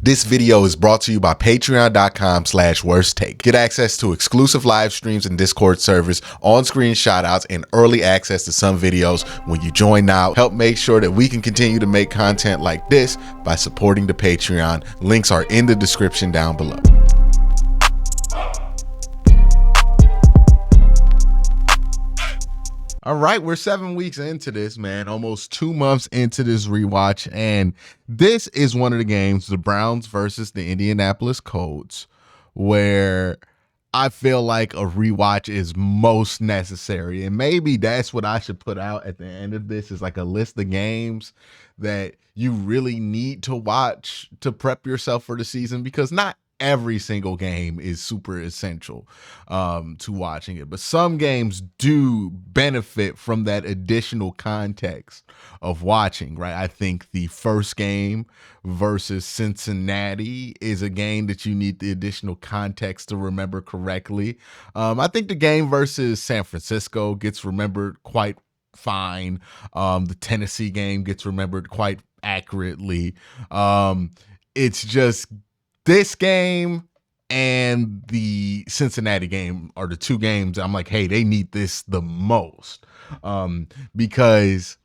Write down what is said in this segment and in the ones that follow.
This video is brought to you by patreon.com/worsttake. Get access to exclusive live streams and Discord servers, on-screen shoutouts, and early access to some videos when you join now. Help make sure that we can continue to make content like this by supporting the Patreon. Links are in the description down below. All right, we're 7 weeks into this, man, almost 2 months into this rewatch, and this is one of the games, the Browns versus the Indianapolis Colts, where I feel like a rewatch is most necessary, and maybe that's what I should put out at the end of this, is like a list of games that you really need to watch to prep yourself for the season, because not every single game is super essential to watching it, but some games do benefit from that additional context of watching, right? I think the first game versus Cincinnati is a game that you need the additional context to remember correctly. I think the game versus San Francisco gets remembered quite fine. The Tennessee game gets remembered quite accurately. It's just this game and the Cincinnati game are the two games I'm like, hey, they need this the most, because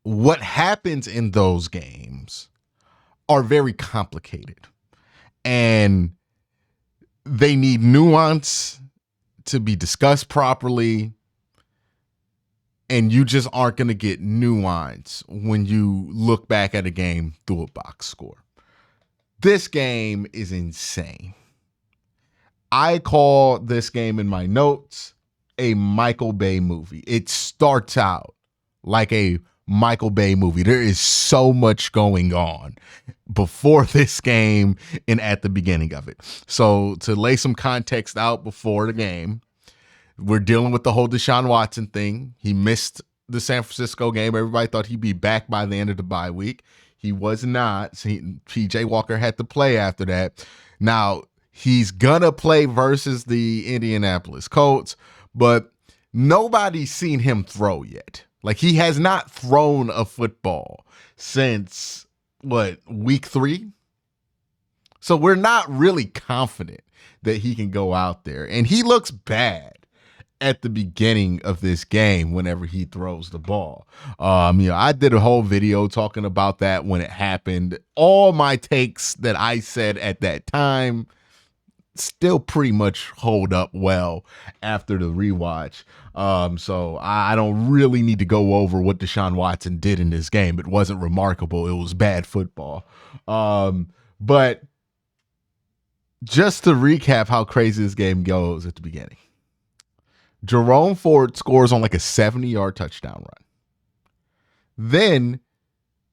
what happens in those games are very complicated and they need nuance to be discussed properly. And you just aren't going to get nuance when you look back at a game through a box score. This game is insane. I call this game in my notes a Michael Bay movie. It starts out like a Michael Bay movie. There is so much going on before this game and at the beginning of it. So to lay some context out before the game, we're dealing with the whole Deshaun Watson thing. He missed the San Francisco game. Everybody thought he'd be back by the end of the bye week. He was not. PJ Walker had to play after that. Now, he's going to play versus the Indianapolis Colts, but nobody's seen him throw yet. Like, he has not thrown a football since, week 3? So we're not really confident that he can go out there. And he looks bad at the beginning of this game whenever he throws the ball. I did a whole video talking about that when it happened. All my takes that I said at that time still pretty much hold up well after the rewatch. So I don't really need to go over what Deshaun Watson did in this game. It wasn't remarkable. It was bad football. But just to recap how crazy this game goes at the beginning. Jerome Ford scores on like a 70-yard touchdown run. Then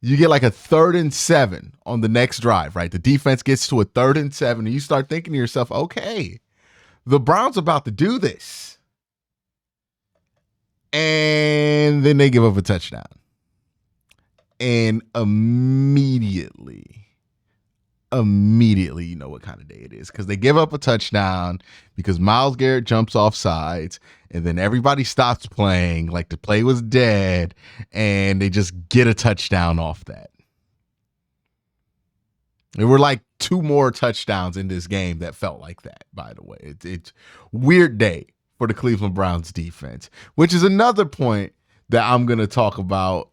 you get like a 3rd and 7 on the next drive, right? The defense gets to a 3rd and 7, and you start thinking to yourself, okay, the Browns are about to do this. And then they give up a touchdown. And immediately, you know what kind of day it is, because they give up a touchdown because Myles Garrett jumps off sides, and then everybody stops playing like the play was dead, and they just get a touchdown off that. There were like 2 more touchdowns in this game that felt like that, by the way. It's weird day for the Cleveland Browns defense, which is another point that I'm going to talk about.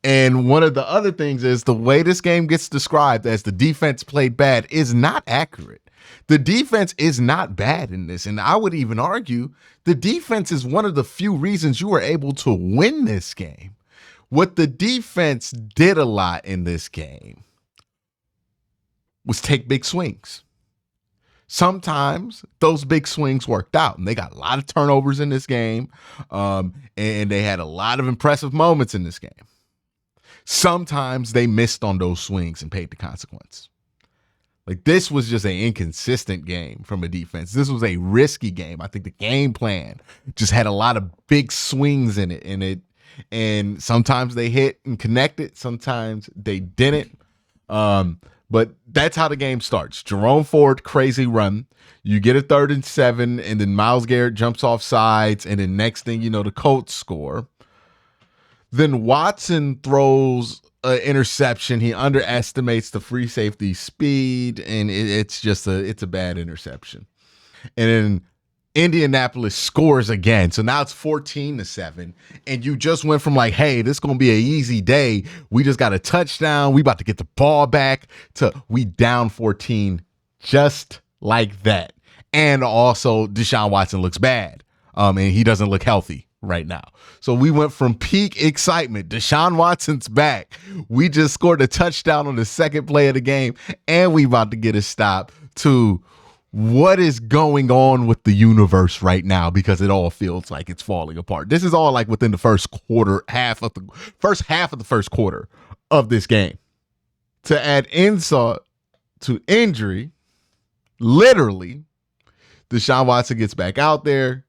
And one of the other things is the way this game gets described as the defense played bad is not accurate. The defense is not bad in this. And I would even argue the defense is one of the few reasons you were able to win this game. What the defense did a lot in this game was take big swings. Sometimes those big swings worked out, and they got a lot of turnovers in this game. And they had a lot of impressive moments in this game. Sometimes they missed on those swings and paid the consequence. Like, this was just an inconsistent game from a defense. This was a risky game. I think the game plan just had a lot of big swings in it, and sometimes they hit and connected, sometimes they didn't. But that's how the game starts. Jerome Ford, crazy run. You get a 3rd and 7, and then Myles Garrett jumps off sides, and then next thing you know, the Colts score. Then Watson throws an interception. He underestimates the free safety speed, and it's a bad interception. And then Indianapolis scores again. So now it's 14-7. And you just went from like, hey, this is gonna be an easy day. We just got a touchdown. We about to get the ball back to we down 14 just like that. And also Deshaun Watson looks bad. And he doesn't look healthy right now. So we went from peak excitement. Deshaun Watson's back. We just scored a touchdown on the second play of the game, and we about to get a stop to what is going on with the universe right now, because it all feels like it's falling apart. This is all like within the first half of the first quarter of this game. To add insult to injury, literally, Deshaun Watson gets back out there,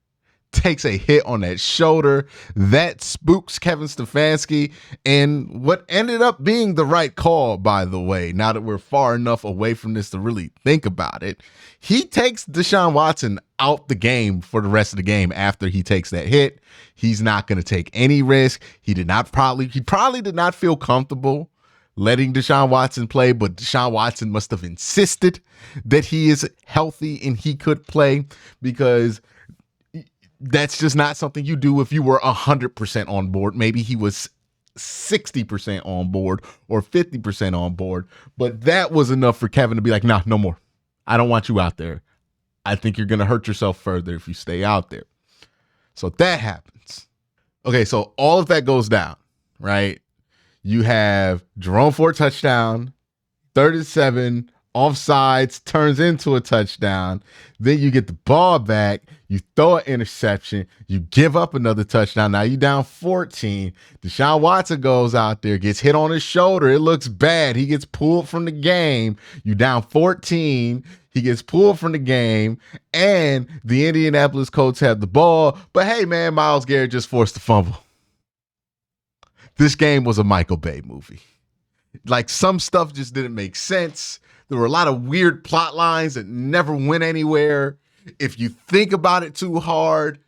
takes a hit on that shoulder. That spooks Kevin Stefanski, and what ended up being the right call, by the way, now that we're far enough away from this to really think about it, he takes Deshaun Watson out the game for the rest of the game after he takes that hit. He's not going to take any risk. He probably did not feel comfortable letting Deshaun Watson play, but Deshaun Watson must have insisted that he is healthy and he could play, because that's just not something you do if you were 100% on board. Maybe he was 60% on board or 50% on board, but that was enough for Kevin to be like, nah, no more. I don't want you out there. I think you're going to hurt yourself further if you stay out there. So that happens. Okay, so all of that goes down, right? You have Jerome Ford touchdown, 37, offsides, turns into a touchdown. Then you get the ball back. You throw an interception. You give up another touchdown. Now you down 14. Deshaun Watson goes out there, gets hit on his shoulder. It looks bad. He gets pulled from the game. You down 14. He gets pulled from the game, and the Indianapolis Colts have the ball. But hey, man, Myles Garrett just forced a fumble. This game was a Michael Bay movie. Like, some stuff just didn't make sense. There were a lot of weird plot lines that never went anywhere. If you think about it too hard,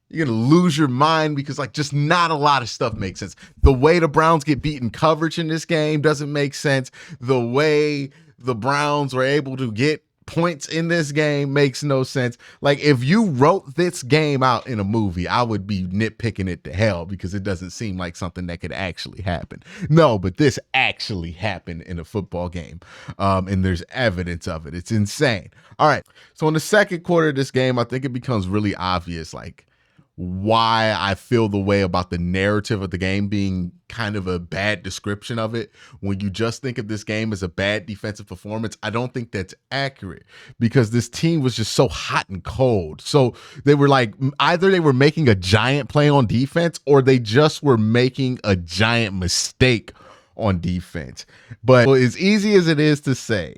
you're going to lose your mind, because like just not a lot of stuff makes sense. The way the Browns get beaten coverage in this game doesn't make sense. The way the Browns were able to get points in this game makes no sense. Like, if you wrote this game out in a movie, I would be nitpicking it to hell, because it doesn't seem like something that could actually happen. No, but this actually happened in a football game. And there's evidence of it. It's insane. All right. So in the second quarter of this game, I think it becomes really obvious, like, why I feel the way about the narrative of the game being kind of a bad description of it. When you just think of this game as a bad defensive performance, I don't think that's accurate, because this team was just so hot and cold. So they were like, either they were making a giant play on defense, or they just were making a giant mistake on defense. But as easy as it is to say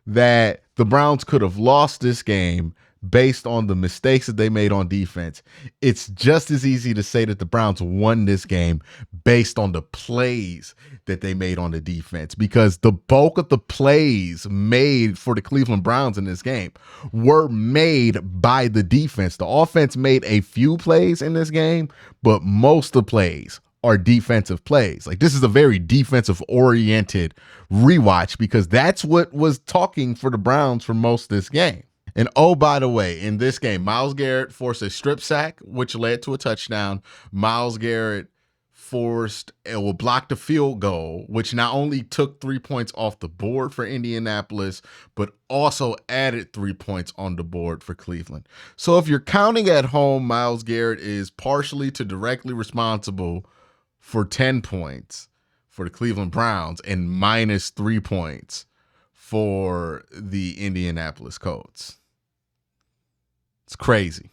that the Browns could have lost this game based on the mistakes that they made on defense, it's just as easy to say that the Browns won this game based on the plays that they made on the defense, because the bulk of the plays made for the Cleveland Browns in this game were made by the defense. The offense made a few plays in this game, but most of the plays are defensive plays. Like, this is a very defensive oriented rewatch, because that's what was talking for the Browns for most of this game. And oh, by the way, in this game, Myles Garrett forced a strip sack, which led to a touchdown. Myles Garrett blocked a field goal, which not only took 3 points off the board for Indianapolis, but also added 3 points on the board for Cleveland. So if you're counting at home, Myles Garrett is partially to directly responsible for 10 points for the Cleveland Browns and minus 3 points for the Indianapolis Colts. It's crazy.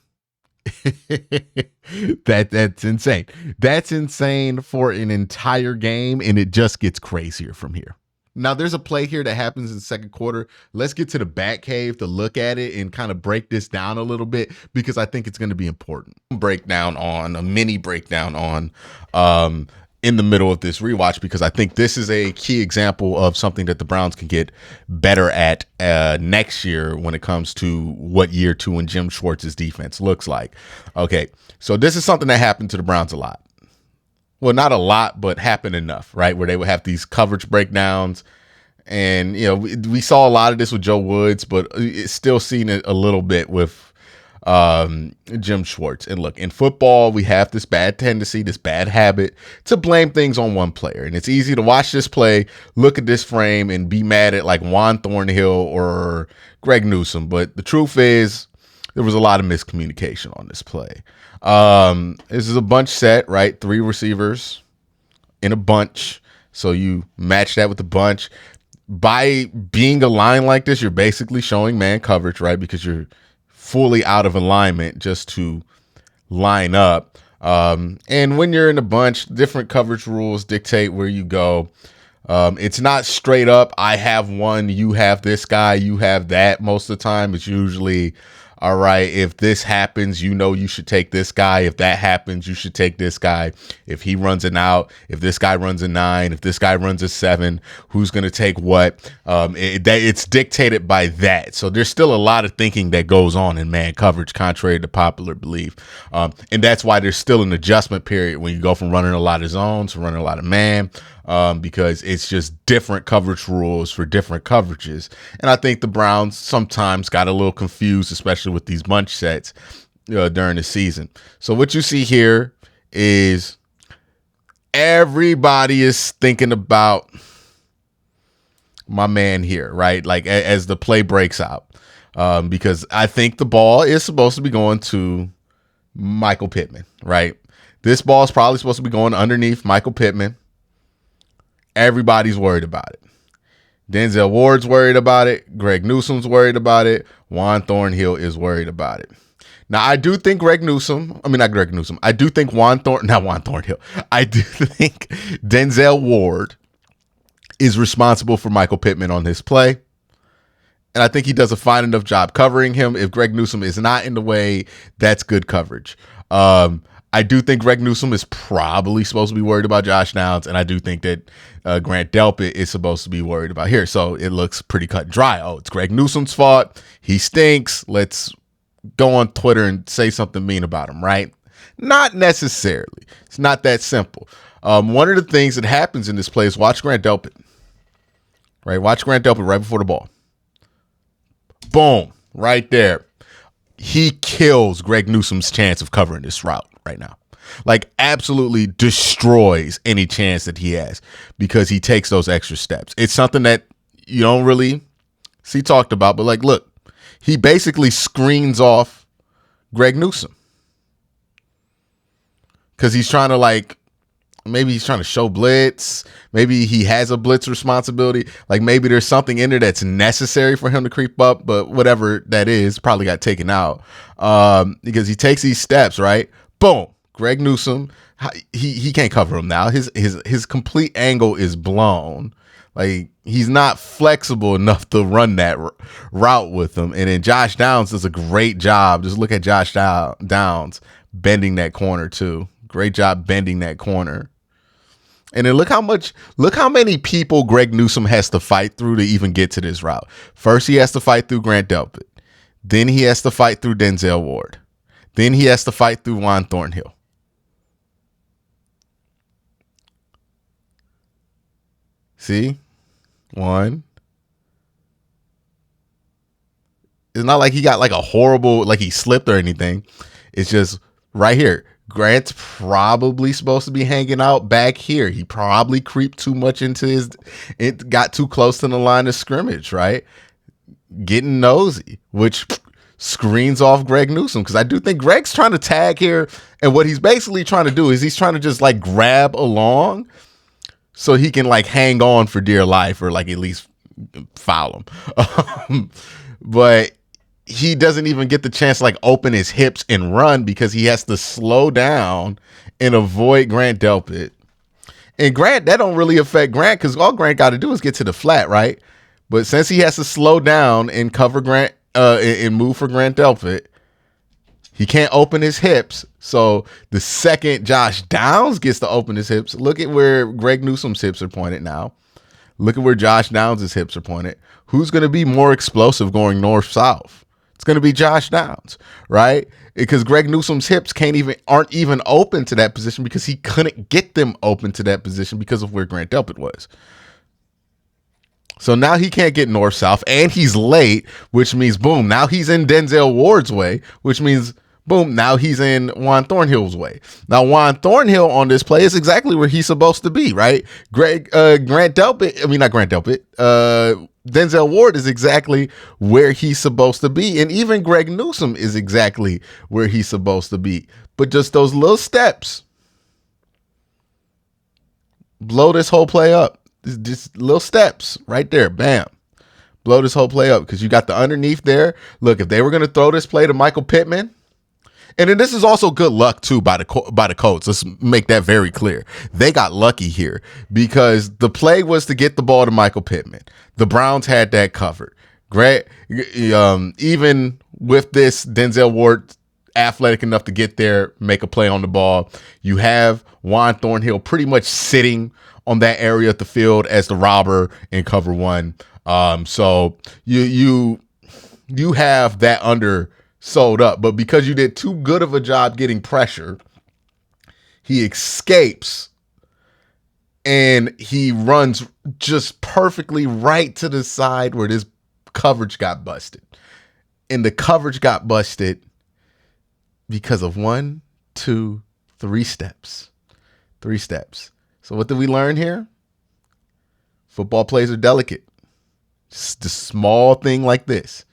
That's insane. That's insane for an entire game, and it just gets crazier from here. Now, there's a play here that happens in the second quarter. Let's get to the Batcave to look at it and kind of break this down a little bit, because I think it's going to be important. A mini breakdown on in the middle of this rewatch, because I think this is a key example of something that the Browns can get better at next year when it comes to what year two and Jim Schwartz's defense looks like. Okay, so this is something that happened to the Browns a lot. well, not a lot, but happen enough, right? Where they would have these coverage breakdowns. And, we saw a lot of this with Joe Woods, but it's still seen it a little bit with Jim Schwartz. And look, in football, we have this bad tendency, this bad habit to blame things on one player. And it's easy to watch this play, look at this frame, and be mad at like Juan Thornhill or Greg Newsome. But the truth is, there was a lot of miscommunication on this play. This is a bunch set, right? 3 receivers in a bunch. So you match that with the bunch. By being aligned like this, you're basically showing man coverage, right? Because you're fully out of alignment just to line up. And when you're in a bunch, different coverage rules dictate where you go. It's not straight up, I have one, you have this guy, you have that. Most of the time, it's usually, all right, if this happens, you should take this guy. If that happens, you should take this guy. If he runs an out, if this guy runs a 9, if this guy runs a 7, who's going to take what? It's dictated by that. So there's still a lot of thinking that goes on in man coverage, contrary to popular belief. And that's why there's still an adjustment period when you go from running a lot of zones to running a lot of man. Because it's just different coverage rules for different coverages. And I think the Browns sometimes got a little confused, especially with these bunch sets during the season. So what you see here is everybody is thinking about my man here, right? Like as the play breaks out, because I think the ball is supposed to be going to Michael Pittman, right? This ball is probably supposed to be going underneath Michael Pittman. Everybody's worried about it. Denzel Ward's worried about it. Greg Newsome's worried about it. Juan Thornhill is worried about it. Now, I do think I do think not Juan Thornhill. I do think Denzel Ward is responsible for Michael Pittman on this play. And I think he does a fine enough job covering him. If Greg Newsome is not in the way, that's good coverage. I do think Greg Newsome is probably supposed to be worried about Josh Downs, and I do think that Grant Delpit is supposed to be worried about here. So it looks pretty cut and dry. Oh, it's Greg Newsome's fault. He stinks. Let's go on Twitter and say something mean about him, right? Not necessarily. It's not that simple. One of the things that happens in this play is watch Grant Delpit. Right? Watch Grant Delpit right before the ball. Boom. Right there. He kills Greg Newsome's chance of covering this route right now. Like absolutely destroys any chance that he has because he takes those extra steps. It's something that you don't really see talked about, but like, look, he basically screens off Greg Newsome because he's trying to maybe he's trying to show blitz. Maybe he has a blitz responsibility. Like maybe there's something in there that's necessary for him to creep up, but whatever that is probably got taken out because he takes these steps, right? Boom. Greg Newsome, he can't cover him now. His complete angle is blown. Like he's not flexible enough to run that route with him. And then Josh Downs does a great job. Just look at Josh Downs bending that corner too. Great job bending that corner. And then look how many people Greg Newsome has to fight through to even get to this route. First, he has to fight through Grant Delpit. Then he has to fight through Denzel Ward. Then he has to fight through Juan Thornhill. See? One. It's not like he got like a horrible, like he slipped or anything. It's just right here. Grant's probably supposed to be hanging out back here. He probably creeped too much it got too close to the line of scrimmage, right? Getting nosy, which screens off Greg Newsome because I do think Greg's trying to tag here. And what he's basically trying to do is he's trying to just like grab along so he can like hang on for dear life or like at least foul him. But he doesn't even get the chance to like open his hips and run because he has to slow down and avoid Grant Delpit. And Grant, that don't really affect Grant because all Grant got to do is get to the flat, right? But since he has to slow down and cover Grant and move for Grant Delpit, he can't open his hips. So the second Josh Downs gets to open his hips, look at where Greg Newsome's hips are pointed now. Look at where Josh Downs' hips are pointed. Who's going to be more explosive going north-south? It's going to be Josh Downs, right? Because Greg Newsome's hips aren't even open to that position because he couldn't get them open to that position because of where Grant Delpit was. So now he can't get north-south, and he's late, which means, boom, now he's in Denzel Ward's way, which means, boom, now he's in Juan Thornhill's way. Now, Juan Thornhill on this play is exactly where he's supposed to be, right? Denzel Ward is exactly where he's supposed to be, and even Greg Newsome is exactly where he's supposed to be. But just those little steps blow this whole play up. Just little steps right there. Bam. Blow this whole play up because you got the underneath there. Look, if they were going to throw this play to Michael Pittman, and then this is also good luck too by the Colts. Let's make that very clear. They got lucky here because the play was to get the ball to Michael Pittman. The Browns had that covered. Great. Even with this, Denzel Ward athletic enough to get there, make a play on the ball. You have Juan Thornhill pretty much sitting on that area of the field as the robber in cover one. So you have that under sold up, but because you did too good of a job getting pressure, he escapes and he runs just perfectly right to the side where this coverage got busted. And the coverage got busted because of 1, 2, 3 steps. 3 steps. So what did we learn here? Football plays are delicate. Just a small thing like this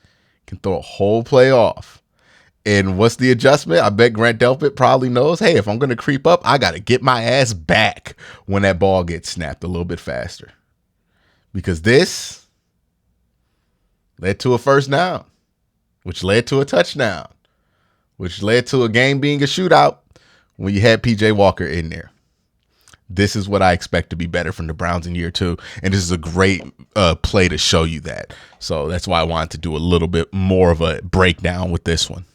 can throw a whole play off. And what's the adjustment? I bet Grant Delpit probably knows, hey, if I'm going to creep up, I got to get my ass back when that ball gets snapped a little bit faster. Because this led to a first down, which led to a touchdown, which led to a game being a shootout when you had P.J. Walker in there. This is what I expect to be better from the Browns in year 2. And this is a great play to show you that. So that's why I wanted to do a little bit more of a breakdown with this one.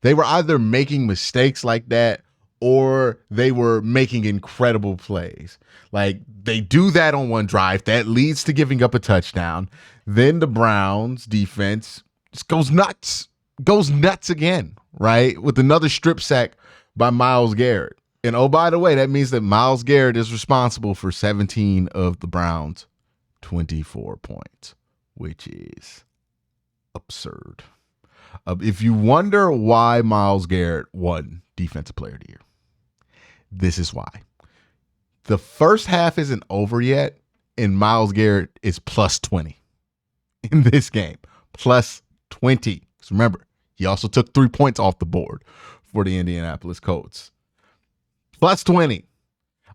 They were either making mistakes like that or they were making incredible plays. Like they do that on one drive that leads to giving up a touchdown. Then the Browns defense just goes nuts again, right? With another strip sack by Myles Garrett. And oh, by the way, that means that Myles Garrett is responsible for 17 of the Browns' 24 points, which is absurd. If you wonder why Myles Garrett won Defensive Player of the Year, this is why. The first half isn't over yet, and Myles Garrett is plus 20 in this game. Plus 20. So remember, he also took 3 points off the board for the Indianapolis Colts. Plus 20.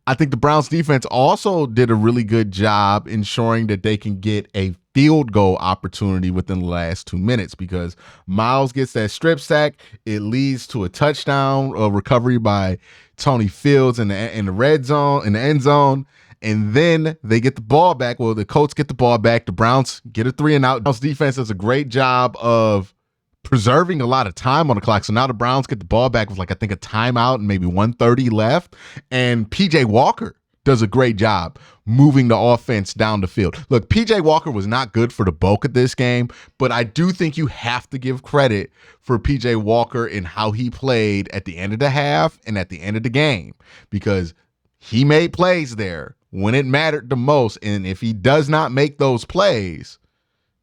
I think the Browns defense also did a really good job ensuring that they can get a field goal opportunity within the last 2 minutes because Myles gets that strip sack. It leads to a touchdown, a recovery by Tony Fields in the red zone, in the end zone. And then they get the ball back. Well, the Colts get the ball back. The Browns get a 3-and-out. Browns defense does a great job of preserving a lot of time on the clock. So now the Browns get the ball back with I think a timeout and maybe 1:30 left. And P.J. Walker does a great job moving the offense down the field. Look, P.J. Walker was not good for the bulk of this game, but I do think you have to give credit for P.J. Walker in how he played at the end of the half and at the end of the game because he made plays there when it mattered the most. And if he does not make those plays,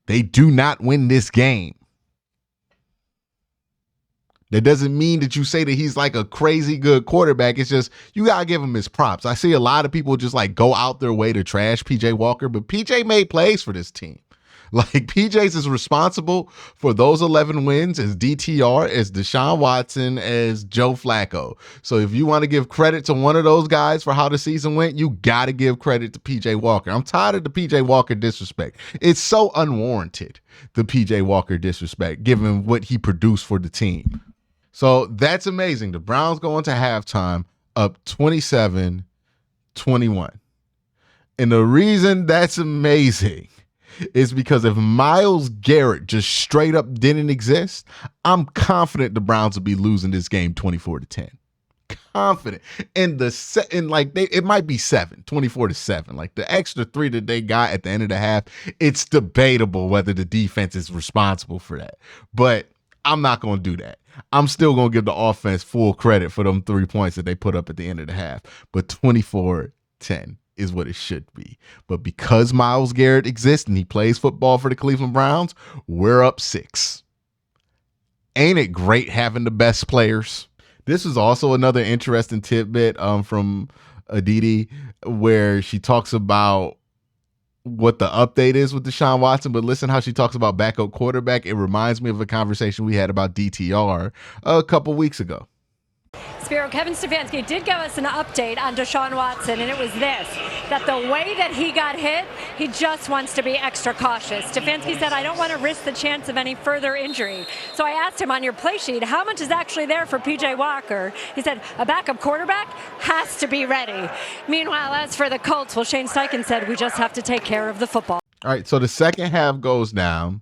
they do not win this game. That doesn't mean that you say that he's like a crazy good quarterback. It's just you got to give him his props. I see a lot of people just go out their way to trash P.J. Walker, but P.J. made plays for this team. P.J.'s is responsible for those 11 wins as DTR, as Deshaun Watson, as Joe Flacco. So if you want to give credit to one of those guys for how the season went, you got to give credit to P.J. Walker. I'm tired of the P.J. Walker disrespect. It's so unwarranted, the P.J. Walker disrespect, given what he produced for the team. So that's amazing. The Browns go into halftime up 27-21. And the reason that's amazing is because if Myles Garrett just straight up didn't exist, I'm confident the Browns would be losing this game 24-10. confident. And it might be 24-7. Like the extra 3 that they got at the end of the half, it's debatable whether the defense is responsible for that. But I'm not going to do that. I'm still going to give the offense full credit for them 3 points that they put up at the end of the half. But 24-10 is what it should be. But because Myles Garrett exists and he plays football for the Cleveland Browns, we're up 6. Ain't it great having the best players? This is also another interesting tidbit from Aditi, where she talks about what the update is with Deshaun Watson, but listen how she talks about backup quarterback. It reminds me of a conversation we had about DTR a couple weeks ago. Spiro, Kevin Stefanski did give us an update on Deshaun Watson, and it was this, that the way that he got hit, he just wants to be extra cautious. Stefanski said, I don't want to risk the chance of any further injury. So I asked him on your play sheet, how much is actually there for P.J. Walker? He said, a backup quarterback has to be ready. Meanwhile, as for the Colts, well, Shane Steichen said, we just have to take care of the football. All right, so the second half goes down.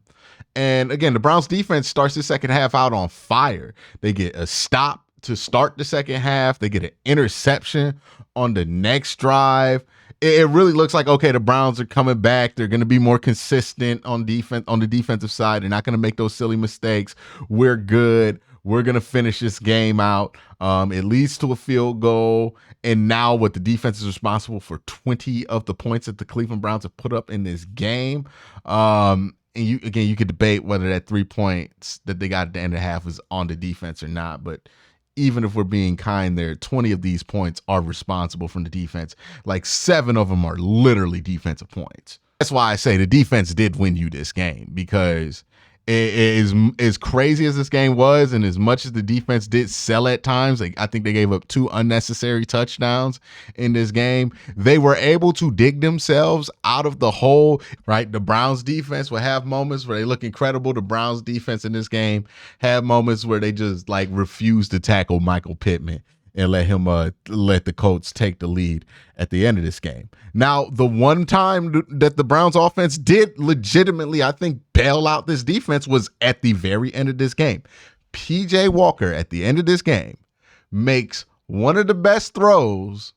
And again, the Browns defense starts the second half out on fire. They get a stop to start the second half. They get an interception on the next drive. It really looks like, okay, the Browns are coming back. They're going to be more consistent on defense, on the defensive side. They're not going to make those silly mistakes. We're good. We're going to finish this game out. It leads to a field goal. And now what the defense is responsible for 20 of the points that the Cleveland Browns have put up in this game. And you could debate whether that 3 points that they got at the end of the half was on the defense or not. But even if we're being kind there, 20 of these points are responsible from the defense. Like 7 of them are literally defensive points. That's why I say the defense did win you this game, because it is as crazy as this game was, and as much as the defense did sell at times, I think they gave up 2 unnecessary touchdowns in this game. They were able to dig themselves out of the hole, right? The Browns defense will have moments where they look incredible. The Browns defense in this game have moments where they just refuse to tackle Michael Pittman and let the Colts take the lead at the end of this game. Now, the one time that the Browns offense did legitimately, I think, bail out this defense was at the very end of this game. P.J. Walker, at the end of this game, makes one of the best throws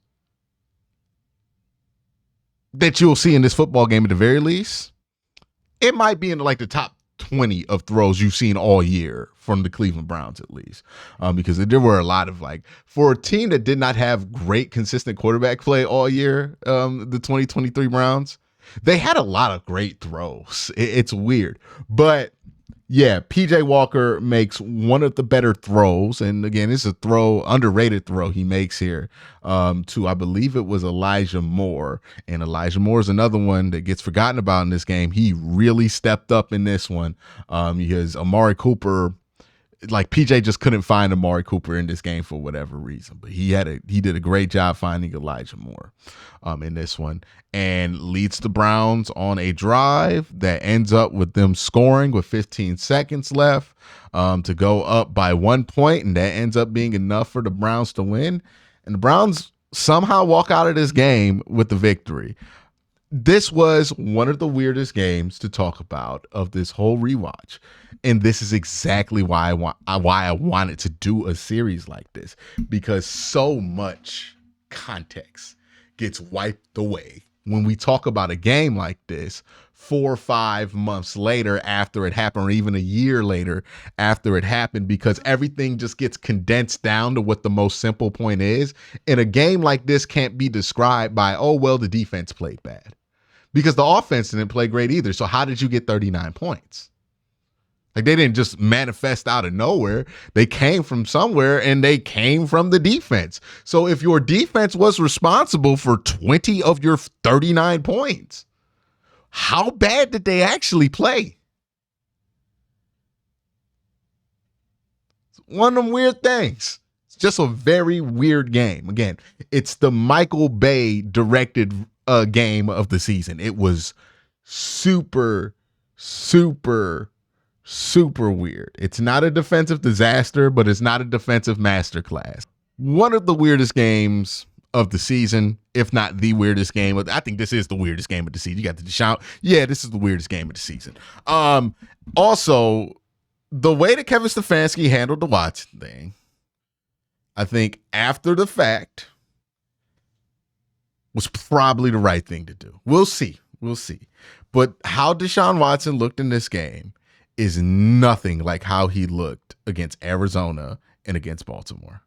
that you'll see in this football game at the very least. It might be in the top 20 of throws you've seen all year from the Cleveland Browns, at least, because there were a lot of for a team that did not have great consistent quarterback play all year, the 2023 Browns, they had a lot of great throws. It's weird, but yeah, PJ Walker makes one of the better throws, and again, it's a underrated throw he makes here to, I believe it was Elijah Moore, and Elijah Moore is another one that gets forgotten about in this game. He really stepped up in this one because Amari Cooper, PJ just couldn't find Amari Cooper in this game for whatever reason, but he did a great job finding Elijah Moore in this one, and leads the Browns on a drive that ends up with them scoring with 15 seconds left to go up by 1 point, and that ends up being enough for the Browns to win, and the Browns somehow walk out of this game with the victory. This was one of the weirdest games to talk about of this whole rewatch. And this is exactly why I wanted to do a series like this, because so much context gets wiped away when we talk about a game like this 4 or 5 months later after it happened, or even a year later after it happened, because everything just gets condensed down to what the most simple point is. And a game like this can't be described by, oh, well, the defense played bad, because the offense didn't play great either. So how did you get 39 points? They didn't just manifest out of nowhere. They came from somewhere, and they came from the defense. So if your defense was responsible for 20 of your 39 points, how bad did they actually play? It's one of them weird things. It's just a very weird game. Again, it's the Michael Bay directed game of the season. It was super, super, super weird. It's not a defensive disaster, but it's not a defensive masterclass. One of the weirdest games of the season, if not the weirdest game. I think this is the weirdest game of the season. You got the shout. Yeah, this is the weirdest game of the season. Also, the way that Kevin Stefanski handled the Watson thing, I think after the fact was probably the right thing to do. We'll see. We'll see. But how Deshaun Watson looked in this game is nothing like how he looked against Arizona and against Baltimore.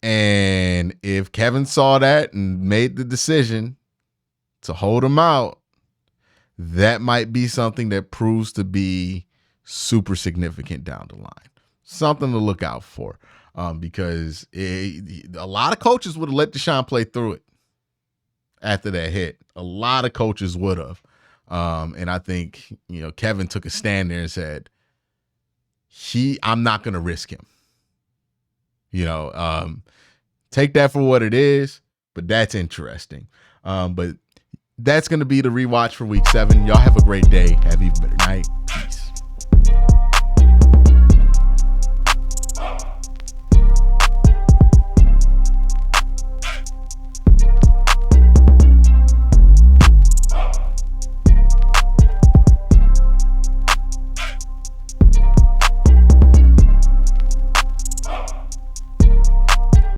And if Kevin saw that and made the decision to hold him out, that might be something that proves to be super significant down the line. Something to look out for, because a lot of coaches would have let Deshaun play through it after that hit. A lot of coaches would have. And I think, Kevin took a stand there and said, I'm not going to risk him. Take that for what it is, but that's interesting. But that's going to be the rewatch for week 7. Y'all have a great day. Have an even better night. Peace.